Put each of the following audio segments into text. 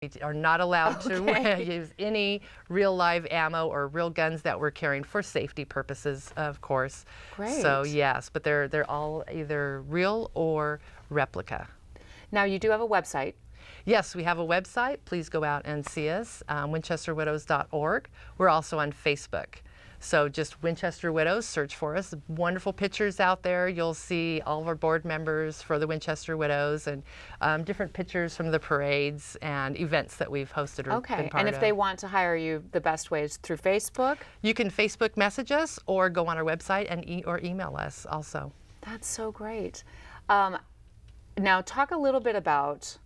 We are not allowed to use any real live ammo or real guns that we're carrying for safety purposes, of course. Great. So yes, but they're all either real or replica. Now you do have a website. Yes, we have a website. Please go out and see us, winchesterwidows.org. We're also on Facebook. So just Winchester Widows, search for us. Wonderful pictures out there. You'll see all of our board members for the Winchester Widows and different pictures from the parades and events that we've hosted or been part of. And if they want to hire you, the best way is through Facebook? You can Facebook message us or go on our website and email us also. That's so great. Now talk a little bit about,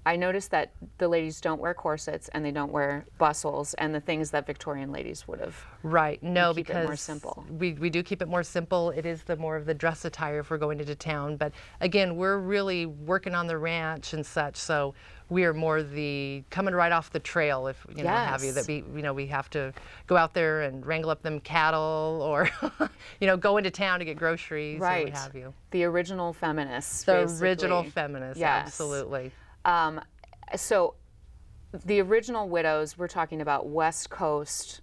I noticed that the ladies don't wear corsets and they don't wear bustles and the things that Victorian ladies would have. Right. No, keep because it more simple. We do keep it more simple. It is the more of the dress attire if we're going into town. But again, we're really working on the ranch and such, so we are more the coming right off the trail, if you know, have you, that we have to go out there and wrangle up them cattle or go into town to get groceries or what have you. The original feminists. The basically. original feminists, yes. Absolutely. So the original widows, we're talking about West Coast,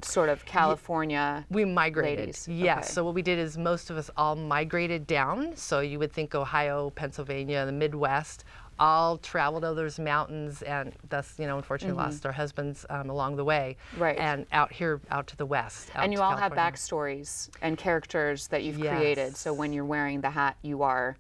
sort of California. We migrated. Ladies. Yes. Okay. So what we did is most of us all migrated down. So you would think Ohio, Pennsylvania, the Midwest, all traveled over those mountains and thus, unfortunately lost our husbands along the way. Right. And out here, out to the west. And you all have backstories and characters that you've created. So when you're wearing the hat, you are.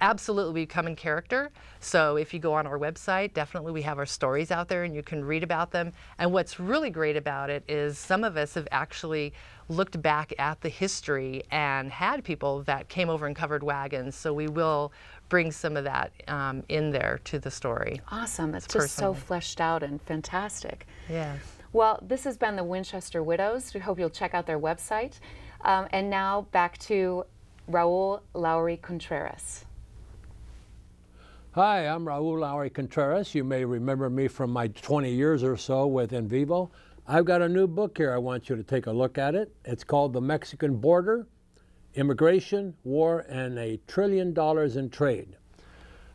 Absolutely, we come in character. So if you go on our website, definitely we have our stories out there and you can read about them. And what's really great about it is some of us have actually looked back at the history and had people that came over and covered wagons. So we will bring some of that in there to the story. Awesome. It's just so fleshed out and fantastic. Yeah. Well, this has been the Winchester Widows. We hope you'll check out their website. And now back to Raul Lowry Contreras. Hi, I'm Raul Lowry Contreras. You may remember me from my 20 years or so with En Vivo. I've got a new book here. I want you to take a look at it. It's called The Mexican Border, Immigration, War, and $1 Trillion in Trade.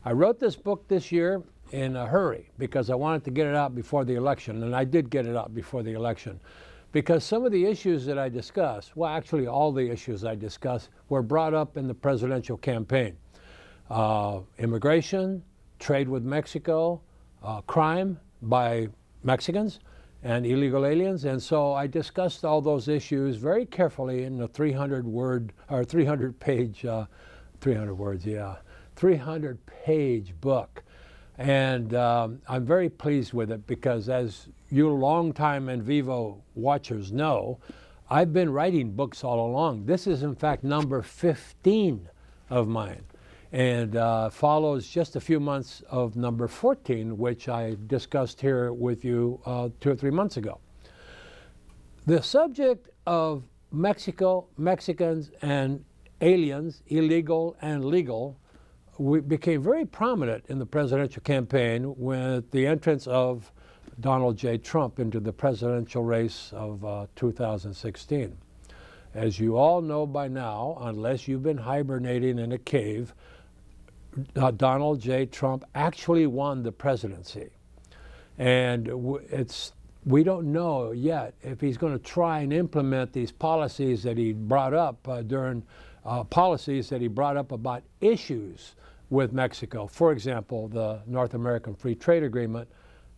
I wrote this book this year in a hurry because I wanted to get it out before the election, and I did get it out before the election. Because some of the issues that I discussed, well, actually all the issues I discussed, were brought up in the presidential campaign. Immigration, trade with Mexico, crime by Mexicans and illegal aliens. And so I discussed all those issues very carefully in the 300-page book. And I'm very pleased with it because, as you longtime En Vivo watchers know, I've been writing books all along. This is in fact number 15 of mine, and follows just a few months of number 14, which I discussed here with you 2 or 3 months ago. The subject of Mexico, Mexicans, and aliens, illegal and legal, became very prominent in the presidential campaign with the entrance of Donald J. Trump into the presidential race of 2016. As you all know by now, unless you've been hibernating in a cave, Donald J. Trump actually won the presidency. And we don't know yet if he's going to try and implement these policies that he brought up policies that he brought up about issues with Mexico. For example, the North American Free Trade Agreement,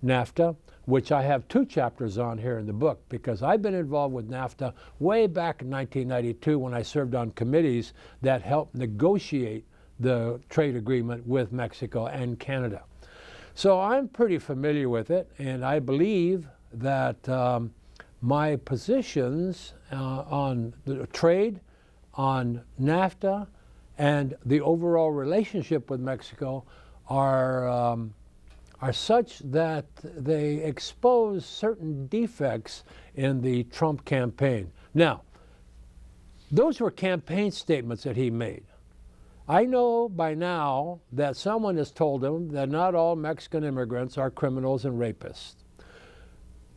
NAFTA, which I have 2 chapters on here in the book because I've been involved with NAFTA way back in 1992 when I served on committees that helped negotiate the trade agreement with Mexico and Canada. So I'm pretty familiar with it, and I believe that my positions on the trade, on NAFTA, and the overall relationship with Mexico are such that they expose certain defects in the Trump campaign. Now, those were campaign statements that he made. I know by now that someone has told him that not all Mexican immigrants are criminals and rapists.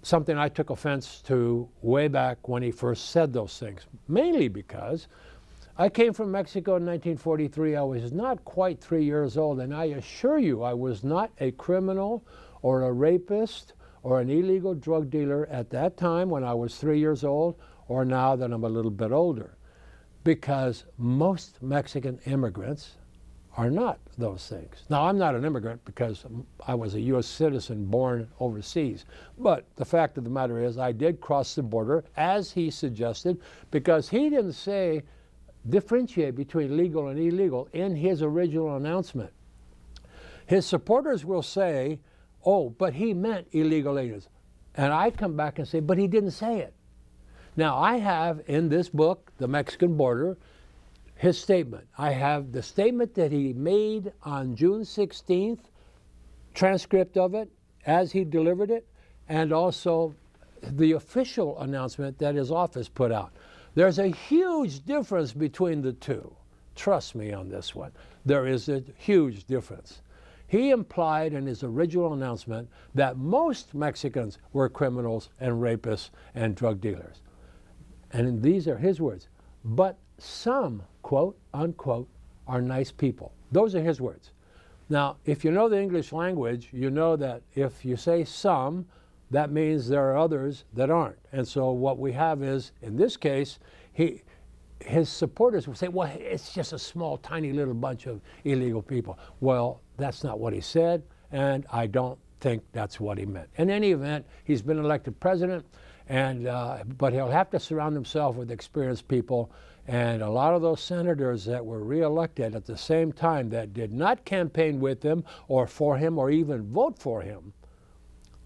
Something I took offense to way back when he first said those things, mainly because I came from Mexico in 1943. I was not quite 3 years old, and I assure you I was not a criminal or a rapist or an illegal drug dealer at that time when I was 3 years old, or now that I'm a little bit older. Because most Mexican immigrants are not those things. Now, I'm not an immigrant because I was a U.S. citizen born overseas. But the fact of the matter is I did cross the border, as he suggested, because he didn't say differentiate between legal and illegal in his original announcement. His supporters will say, oh, but he meant illegal aliens. And I come back and say, but he didn't say it. Now, I have in this book, The Mexican Border, his statement. I have the statement that he made on June 16th, transcript of it as he delivered it, and also the official announcement that his office put out. There's a huge difference between the two. Trust me on this one. There is a huge difference. He implied in his original announcement that most Mexicans were criminals and rapists and drug dealers. And these are his words. But some, quote, unquote, are nice people. Those are his words. Now, if you know the English language, you know that if you say some, that means there are others that aren't. And so what we have is, in this case, his supporters will say, well, it's just a small, tiny little bunch of illegal people. Well, that's not what he said, and I don't think that's what he meant. In any event, he's been elected president, and but he'll have to surround himself with experienced people. And a lot of those senators that were reelected at the same time that did not campaign with him or for him or even vote for him,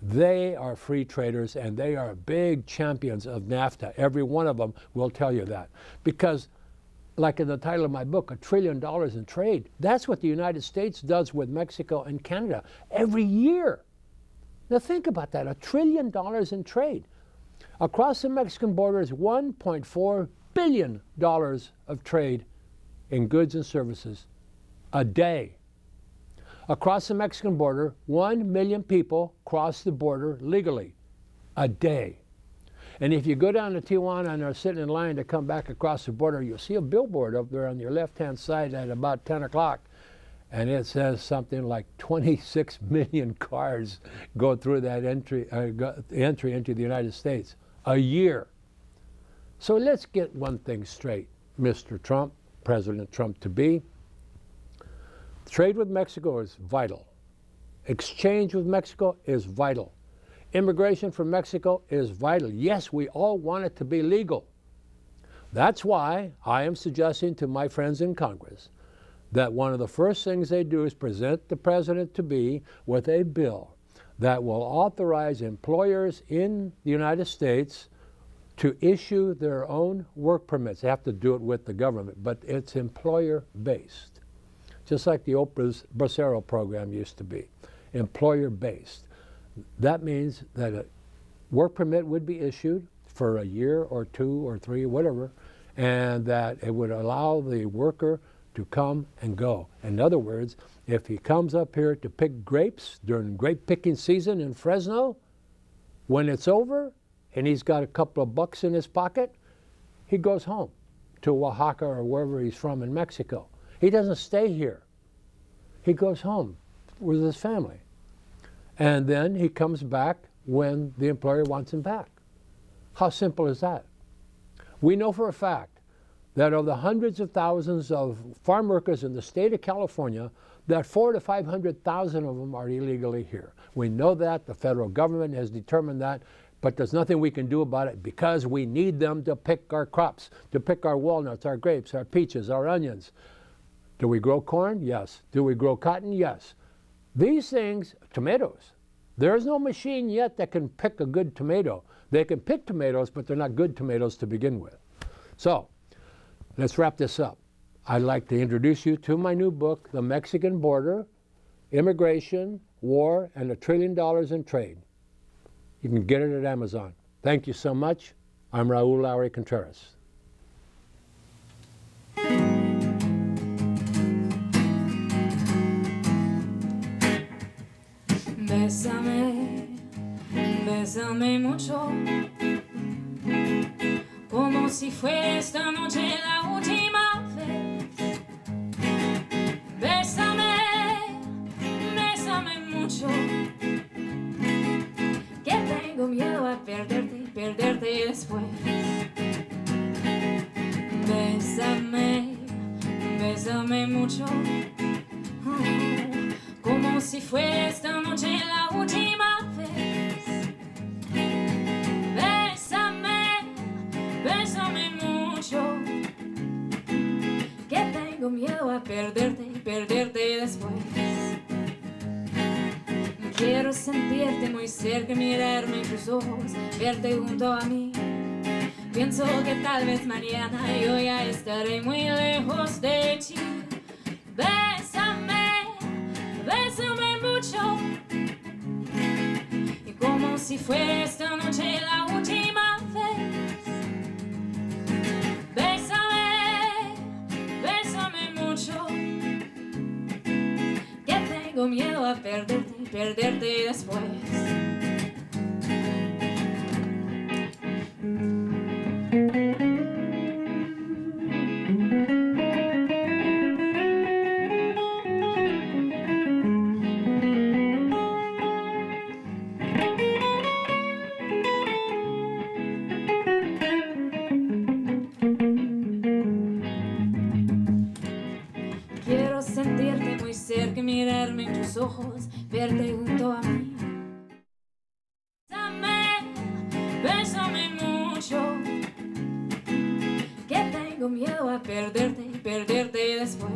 they are free traders and they are big champions of NAFTA. Every one of them will tell you that. Because, like in the title of my book, $1 trillion in trade, that's what the United States does with Mexico and Canada every year. Now think about that, $1 trillion in trade. Across the Mexican border is $1.4 billion of trade in goods and services a day. Across the Mexican border, 1 million people cross the border legally a day. And if you go down to Tijuana and are sitting in line to come back across the border, you'll see a billboard up there on your left-hand side at about 10 o'clock. And it says something like 26 million cars go through that entry into the United States a year. So let's get one thing straight, Mr. Trump, President Trump to be. Trade with Mexico is vital. Exchange with Mexico is vital. Immigration from Mexico is vital. Yes, we all want it to be legal. That's why I am suggesting to my friends in Congress that one of the first things they do is present the president to be with a bill that will authorize employers in the United States to issue their own work permits. They have to do it with the government, but it's employer-based, just like the Oprah's Bracero program used to be, employer-based. That means that a work permit would be issued for a year or 2 or 3, whatever, and that it would allow the worker to come and go. In other words, if he comes up here to pick grapes during grape picking season in Fresno, when it's over and he's got a couple of bucks in his pocket, he goes home to Oaxaca or wherever he's from in Mexico. He doesn't stay here. He goes home with his family. And then he comes back when the employer wants him back. How simple is that? We know for a fact that of the hundreds of thousands of farm workers in the state of California, that 400,000 to 500,000 of them are illegally here. We know that. The federal government has determined that, but there's nothing we can do about it because we need them to pick our crops, to pick our walnuts, our grapes, our peaches, our onions. Do we grow corn? Yes. Do we grow cotton? Yes. These things, tomatoes, there's no machine yet that can pick a good tomato. They can pick tomatoes, but they're not good tomatoes to begin with. So, let's wrap this up. I'd like to introduce you to my new book, The Mexican Border, Immigration, War, and $1 Trillion in Trade. You can get it at Amazon. Thank you so much. I'm Raul Lowry Contreras. Bésame, bésame mucho, como si fuera esta noche la última vez. Bésame, bésame mucho, a perderte y perderte después. Bésame, bésame mucho, como si fuera esta noche la última vez. Bésame, bésame mucho, que tengo miedo a perderte y perderte después. Quiero sentirte muy cerca, mirarme en tus ojos, verte junto a mí. Pienso que tal vez mañana yo ya estaré muy lejos de ti. Bésame, bésame mucho, y como si fuera esta noche la última vez. Bésame, bésame mucho, que tengo miedo a perderte y perderte después. Quiero sentirte muy cerca, mirarme en tus ojos, verte junto a mí. Bésame, bésame mucho, que tengo miedo a perderte y perderte después.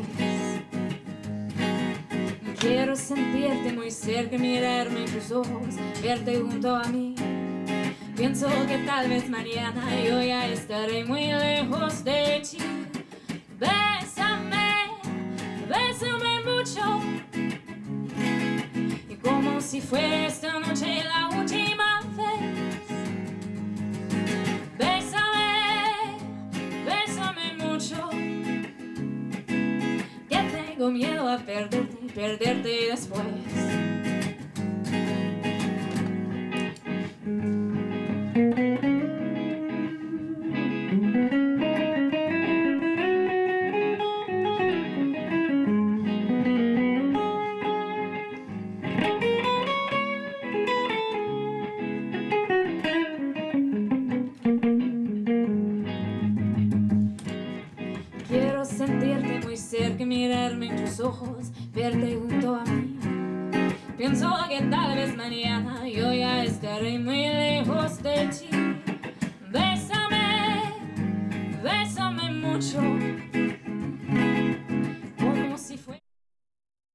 Quiero sentirte muy cerca, mirarme en tus ojos, verte junto a mí. Pienso que tal vez mañana yo ya estaré muy lejos de ti. Bésame, bésame mucho, y como si fuera esta noche la última vez. Bésame, bésame mucho, que tengo miedo a perderte y perderte después. Quiero sentirte muy cerca, mirarme en tus ojos, verte junto a mí. Pienso que tal vez mañana yo ya estaré muy lejos